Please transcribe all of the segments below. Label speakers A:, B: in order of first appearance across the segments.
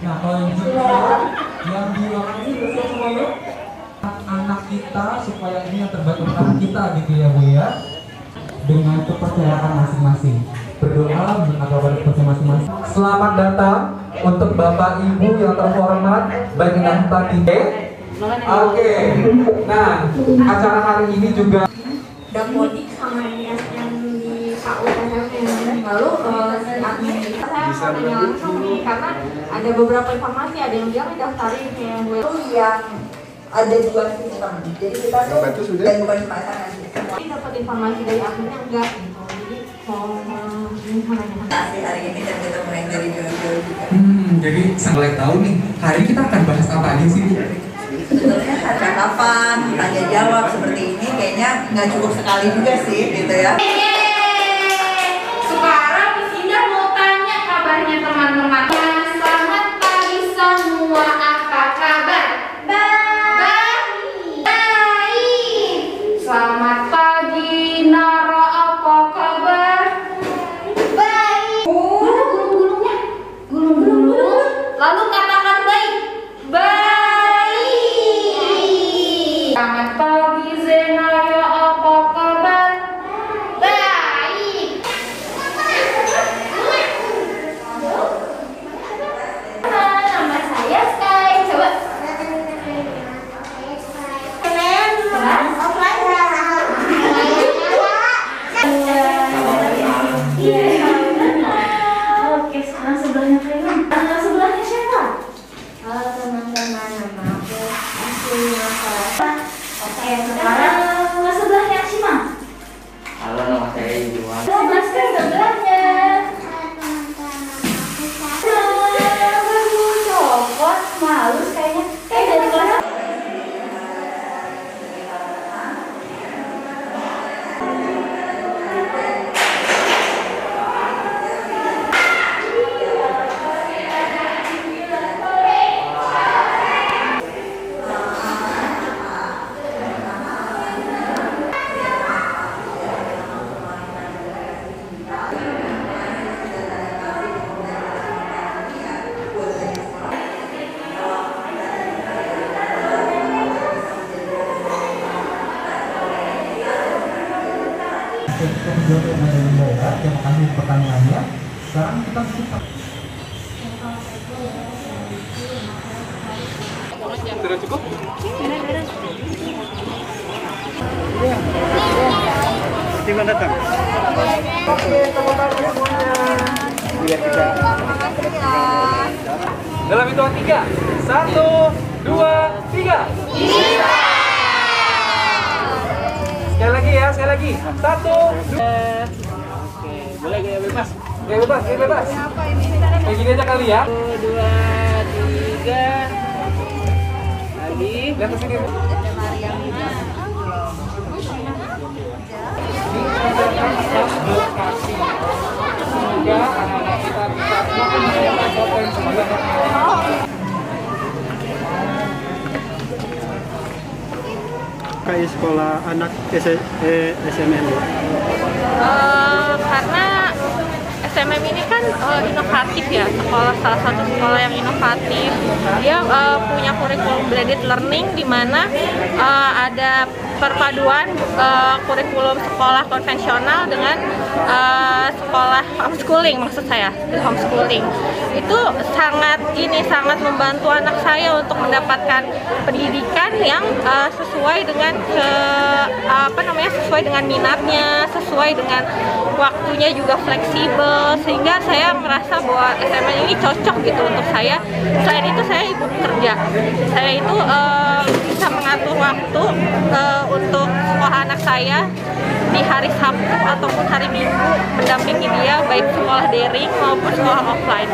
A: Nah, kalau yang di ruangan ini bersiap semuanya anak kita supaya ini yang terbaik untuk anak kita gitu ya Bu ya, dengan kepercayaan masing-masing. Berdoa menurut agama kepercayaan masing-masing. Selamat datang untuk Bapak Ibu yang terhormat, baik yang tadi. Oke. Nah, acara hari ini juga
B: Dapodik sama yang di KUSM lalu admin saya mau tanya langsung nih karena ada beberapa informasi, ada yang bilang daftarin yang gue
C: yang ada 2 sistem, jadi kita tuh dan bukan pasangan sistem.
B: tapi dapat informasi dari adminnya enggak gitu, jadi mau
C: Nanti hari ini dan kita mulai dari jauh-jauh juga.
A: Jadi boleh tahu nih, hari ini kita akan bahas apa aja sih Bu?
C: Sebetulnya kapan tanya jawab seperti ini kayaknya nggak cukup sekali juga sih gitu ya.
D: Sekarang Isinda mau tanya kabarnya teman-teman. Selamat pagi semua, apa kabar? Baik. Selamat pagi Nara, apa kabar? Baik. Mana gulung-gulungnya? Gulung-gulung. Lalu katakan baik. Baik. Selamat pagi Zenaya, apa kabar? Baik. Nama saya Sky. Coba. Oke, sekarang sebelahnya Kayman. Sebelahnya siapa? Halo teman-teman, nama aku Asli. Oke, sekarang sebelahnya Ashima.
E: Halo, nama saya Yuwan.
D: Sebelah sebelahnya. Baru copot, malu kayaknya. Kayak dari kelas.
A: Kita menjawab yang ada di daerah, terima kasih pertanyaannya. Sekarang kita buka. Sudah cukup?
E: Dimana datang?
C: Oke, tepuk tangan semuanya.
E: Biar kita
A: Dalam hitungan 3, 1, 2, 3. Sekali lagi ya, sekali lagi. 1, 2.
E: Oke, boleh gaya bebas.
A: Gaya bebas, gaya bebas. Kayak gini aja kali ya.
E: 1, 2, 3. Lagi.
A: Lihat ke sini. Lokasi. Semoga anak-anak kita bisa melakukan potensi
F: kayak sekolah anak SMM ya?
G: Karena SMM ini kan inovatif ya, salah satu sekolah yang inovatif. Dia punya kurikulum blended learning di mana ada perpaduan kurikulum sekolah konvensional dengan sekolah homeschooling, maksud saya homeschooling. Itu sangat membantu anak saya untuk mendapatkan pendidikan yang sesuai dengan sesuai dengan minatnya, sesuai dengan waktunya juga fleksibel, sehingga saya merasa bahwa SMM ini cocok gitu untuk saya. Selain itu saya ibu kerja, saya itu bisa mengatur waktu untuk sekolah anak saya di hari Sabtu ataupun hari Minggu, mendampingi dia baik sekolah daring maupun sekolah offline.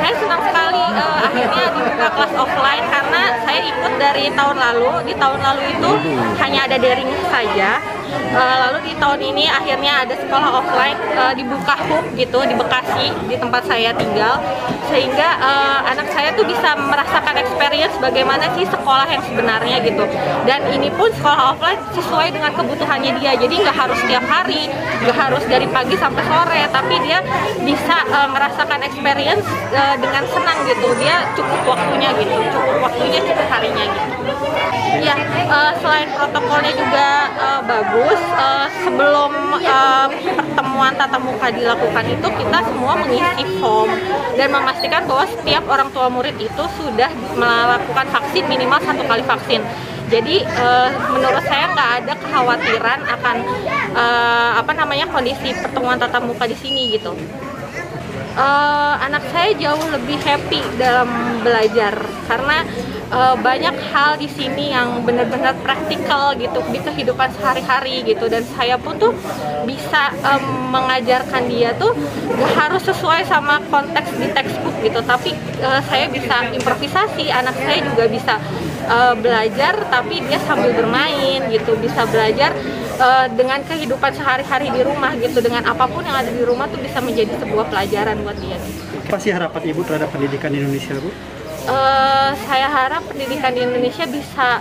G: Saya senang sekali akhirnya dibuka kelas offline karena saya ikut dari tahun lalu. Di tahun lalu itu hanya ada daring saja. Lalu di tahun ini akhirnya ada sekolah offline dibuka hub gitu di Bekasi, di tempat saya tinggal, sehingga anak saya tuh bisa merasakan experience bagaimana sih sekolah yang sebenarnya gitu. Dan ini pun sekolah offline sesuai dengan kebutuhannya dia, jadi nggak harus setiap hari, nggak harus dari pagi sampai sore, tapi dia bisa merasakan experience dengan senang gitu. Dia cukup waktunya gitu, cukup harinya gitu. Ya, selain protokolnya juga bagus, sebelum pertemuan tatap muka dilakukan itu kita semua mengisi form dan memastikan bahwa setiap orang tua murid itu sudah melakukan vaksin minimal 1 kali vaksin. Jadi menurut saya nggak ada kekhawatiran akan kondisi pertemuan tatap muka di sini gitu. Anak saya jauh lebih happy dalam belajar karena banyak hal di sini yang benar-benar praktikal gitu di kehidupan sehari-hari gitu, dan saya pun tuh bisa mengajarkan dia tuh gak harus sesuai sama konteks di textbook gitu, tapi saya bisa improvisasi, anak saya juga bisa belajar tapi dia sambil bermain gitu, bisa belajar dengan kehidupan sehari-hari di rumah gitu, dengan apapun yang ada di rumah tuh bisa menjadi sebuah pelajaran buat dia.
F: Apa sih harapan Ibu terhadap pendidikan di Indonesia, Bu?
G: Saya harap pendidikan di Indonesia bisa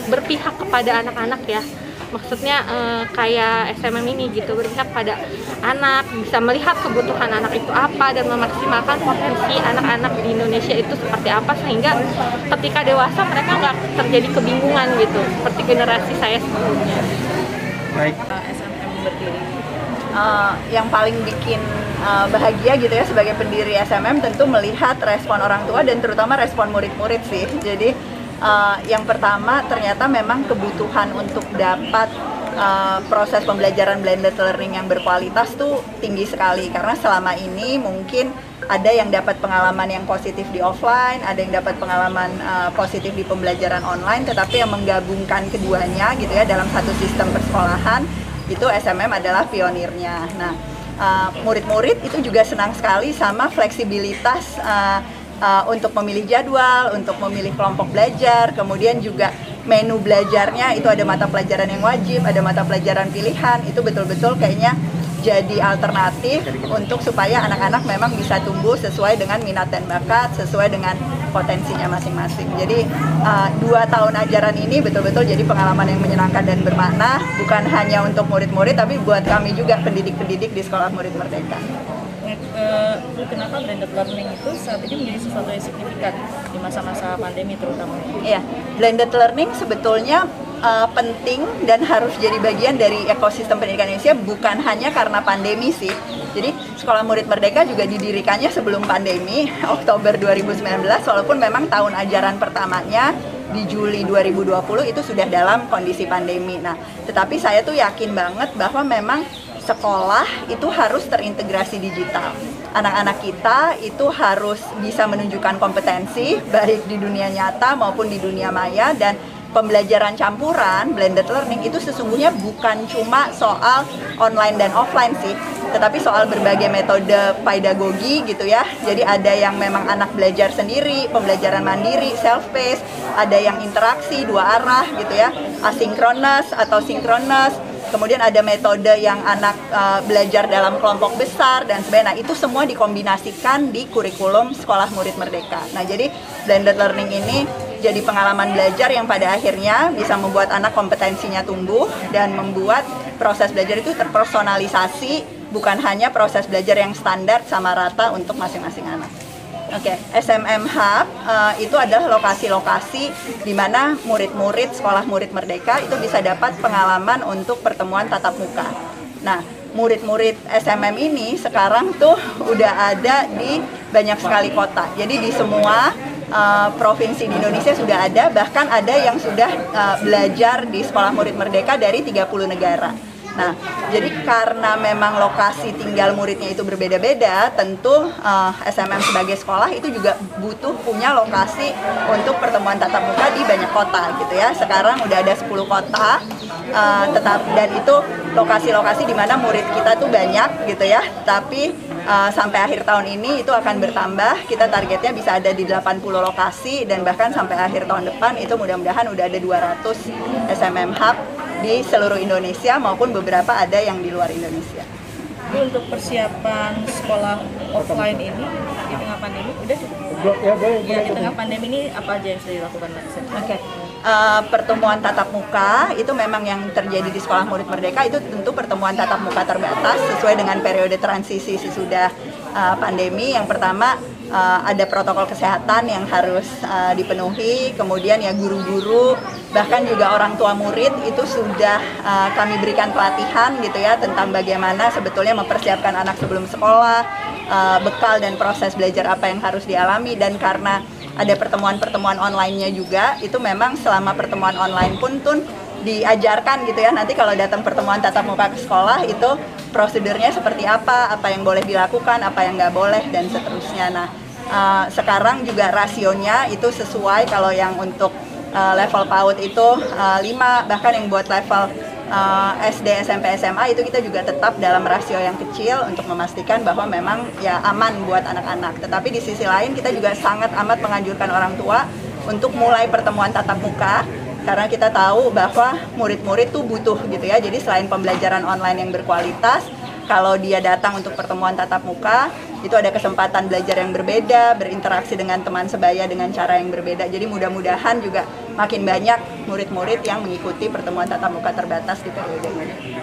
G: berpihak kepada anak-anak ya. Maksudnya kayak SMM ini gitu, berpihak pada anak, bisa melihat kebutuhan anak itu apa dan memaksimalkan potensi anak-anak di Indonesia itu seperti apa, sehingga ketika dewasa mereka nggak terjadi kebingungan gitu seperti generasi saya sebelumnya.
F: Baik.
C: SMM berdiri. Yang paling bikin bahagia gitu ya sebagai pendiri SMM tentu melihat respon orang tua dan terutama respon murid-murid sih. Jadi yang pertama ternyata memang kebutuhan untuk dapat proses pembelajaran blended learning yang berkualitas tuh tinggi sekali, karena selama ini mungkin ada yang dapat pengalaman yang positif di offline, ada yang dapat pengalaman positif di pembelajaran online, tetapi yang menggabungkan keduanya gitu ya dalam satu sistem persekolahan itu SMM adalah pionirnya. Nah, murid-murid itu juga senang sekali sama fleksibilitas untuk memilih jadwal, untuk memilih kelompok belajar, kemudian juga menu belajarnya itu ada mata pelajaran yang wajib, ada mata pelajaran pilihan, itu betul-betul kayaknya jadi alternatif untuk supaya anak-anak memang bisa tumbuh sesuai dengan minat dan bakat, sesuai dengan potensinya masing-masing. Jadi 2 tahun ajaran ini betul-betul jadi pengalaman yang menyenangkan dan bermakna, bukan hanya untuk murid-murid, tapi buat kami juga pendidik-pendidik di Sekolah Murid Merdeka.
H: Kenapa blended learning itu saat ini menjadi sesuatu yang signifikan di masa-masa pandemi terutama?
C: Iya, blended learning sebetulnya penting dan harus jadi bagian dari ekosistem pendidikan Indonesia, bukan hanya karena pandemi sih. Jadi Sekolah Murid Merdeka juga didirikannya sebelum pandemi, Oktober 2019, walaupun memang tahun ajaran pertamanya di Juli 2020 itu sudah dalam kondisi pandemi. Nah, tetapi saya tuh yakin banget bahwa memang sekolah itu harus terintegrasi digital. Anak-anak kita itu harus bisa menunjukkan kompetensi baik di dunia nyata maupun di dunia maya, dan pembelajaran campuran, blended learning itu sesungguhnya bukan cuma soal online dan offline sih, tetapi soal berbagai metode pedagogi gitu ya. Jadi ada yang memang anak belajar sendiri, pembelajaran mandiri, self-paced, ada yang interaksi 2 arah gitu ya, asinkronus atau sinkronus. Kemudian ada metode yang anak belajar dalam kelompok besar dan sebagainya. Nah, itu semua dikombinasikan di kurikulum Sekolah Murid Merdeka. Nah, jadi blended learning ini jadi pengalaman belajar yang pada akhirnya bisa membuat anak kompetensinya tumbuh dan membuat proses belajar itu terpersonalisasi, bukan hanya proses belajar yang standar sama rata untuk masing-masing anak. Oke, SMM Hub itu adalah lokasi-lokasi di mana murid-murid Sekolah Murid Merdeka itu bisa dapat pengalaman untuk pertemuan tatap muka. Nah, murid-murid SMM ini sekarang tuh udah ada di banyak sekali kota. Jadi di semua provinsi di Indonesia sudah ada, bahkan ada yang sudah belajar di Sekolah Murid Merdeka dari 30 negara. Nah, jadi karena memang lokasi tinggal muridnya itu berbeda-beda, tentu SMM sebagai sekolah itu juga butuh punya lokasi untuk pertemuan tatap muka di banyak kota gitu ya. Sekarang udah ada 10 kota, dan itu lokasi-lokasi di mana murid kita tuh banyak gitu ya. Tapi sampai akhir tahun ini itu akan bertambah, kita targetnya bisa ada di 80 lokasi, dan bahkan sampai akhir tahun depan itu mudah-mudahan udah ada 200 SMM Hub di seluruh Indonesia maupun beberapa ada yang di luar Indonesia.
H: Tapi untuk persiapan sekolah offline ini di tengah pandemi udah cukup? Ya, di tengah pandemi ini apa aja yang sudah dilakukan?
C: Oke. Pertemuan tatap muka itu memang yang terjadi di Sekolah Murid Merdeka itu tentu pertemuan tatap muka terbatas sesuai dengan periode transisi sesudah pandemi. Yang pertama ada protokol kesehatan yang harus dipenuhi, kemudian ya guru-guru bahkan juga orang tua murid itu sudah kami berikan pelatihan gitu ya tentang bagaimana sebetulnya mempersiapkan anak sebelum sekolah, bekal dan proses belajar apa yang harus dialami. Dan karena ada pertemuan-pertemuan online-nya juga, itu memang selama pertemuan online pun diajarkan gitu ya, nanti kalau datang pertemuan tatap muka ke sekolah itu prosedurnya seperti apa yang boleh dilakukan, apa yang nggak boleh, dan seterusnya. Nah, sekarang juga rasionya itu sesuai, kalau yang untuk level PAUD itu 5, bahkan yang buat level SD, SMP, SMA itu kita juga tetap dalam rasio yang kecil untuk memastikan bahwa memang ya aman buat anak-anak. Tetapi di sisi lain kita juga sangat amat menganjurkan orang tua untuk mulai pertemuan tatap muka karena kita tahu bahwa murid-murid tuh butuh gitu ya. Jadi selain pembelajaran online yang berkualitas, kalau dia datang untuk pertemuan tatap muka, itu ada kesempatan belajar yang berbeda, berinteraksi dengan teman sebaya dengan cara yang berbeda. Jadi mudah-mudahan juga makin banyak murid-murid yang mengikuti pertemuan tatap muka terbatas di periode ini.